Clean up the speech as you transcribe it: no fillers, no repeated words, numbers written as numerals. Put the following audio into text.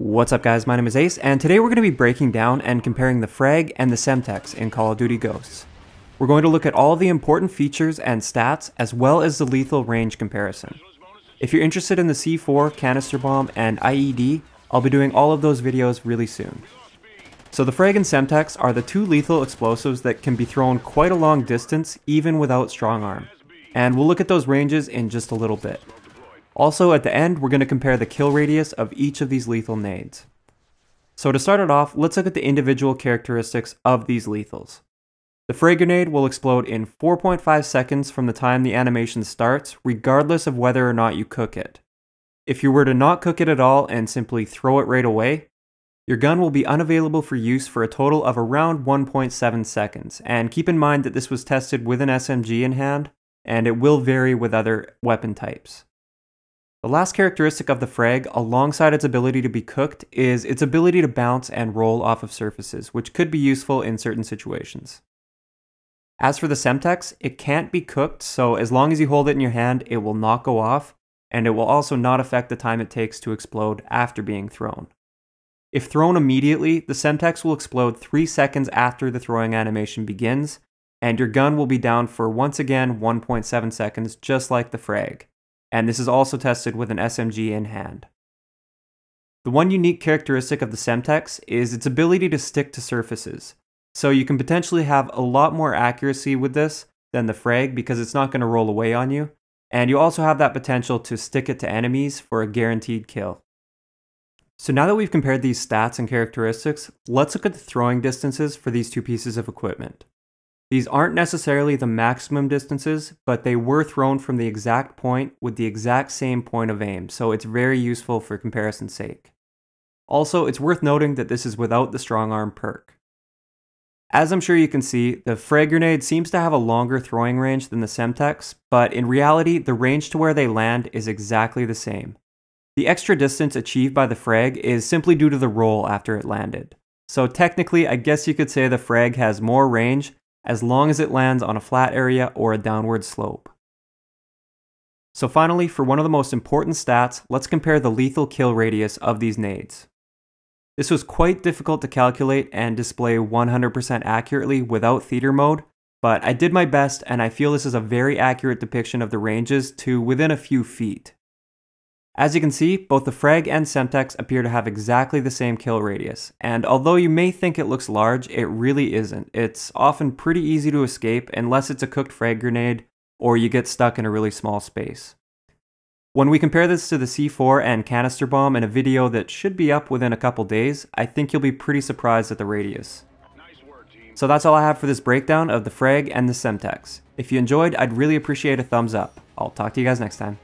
What's up guys, my name is Ace, and today we're going to be breaking down and comparing the Frag and the Semtex in Call of Duty Ghosts. We're going to look at all the important features and stats, as well as the lethal range comparison. If you're interested in the C4, canister bomb, and IED, I'll be doing all of those videos really soon. So the Frag and Semtex are the two lethal explosives that can be thrown quite a long distance, even without strong arm. And we'll look at those ranges in just a little bit. Also, at the end, we're going to compare the kill radius of each of these lethal nades. So to start it off, let's look at the individual characteristics of these lethals. The Frag grenade will explode in 4.5 seconds from the time the animation starts, regardless of whether or not you cook it. If you were to not cook it at all and simply throw it right away, your gun will be unavailable for use for a total of around 1.7 seconds, and keep in mind that this was tested with an SMG in hand, and it will vary with other weapon types. The last characteristic of the Frag, alongside its ability to be cooked, is its ability to bounce and roll off of surfaces, which could be useful in certain situations. As for the Semtex, it can't be cooked, so as long as you hold it in your hand, it will not go off, and it will also not affect the time it takes to explode after being thrown. If thrown immediately, the Semtex will explode 3 seconds after the throwing animation begins, and your gun will be down for once again 1.7 seconds, just like the Frag. And this is also tested with an SMG in hand. The one unique characteristic of the Semtex is its ability to stick to surfaces. So you can potentially have a lot more accuracy with this than the Frag because it's not going to roll away on you. And you also have that potential to stick it to enemies for a guaranteed kill. So now that we've compared these stats and characteristics, let's look at the throwing distances for these two pieces of equipment. These aren't necessarily the maximum distances, but they were thrown from the exact point with the exact same point of aim, so it's very useful for comparison's sake. Also, it's worth noting that this is without the strong arm perk. As I'm sure you can see, the Frag grenade seems to have a longer throwing range than the Semtex, but in reality, the range to where they land is exactly the same. The extra distance achieved by the Frag is simply due to the roll after it landed. So technically, I guess you could say the Frag has more range, as long as it lands on a flat area or a downward slope. So finally, for one of the most important stats, let's compare the lethal kill radius of these nades. This was quite difficult to calculate and display 100% accurately without theater mode, but I did my best and I feel this is a very accurate depiction of the ranges to within a few feet. As you can see, both the Frag and Semtex appear to have exactly the same kill radius, and although you may think it looks large, it really isn't. It's often pretty easy to escape unless it's a cooked Frag grenade or you get stuck in a really small space. When we compare this to the C4 and canister bomb in a video that should be up within a couple days, I think you'll be pretty surprised at the radius. So that's all I have for this breakdown of the Frag and the Semtex. If you enjoyed, I'd really appreciate a thumbs up. I'll talk to you guys next time.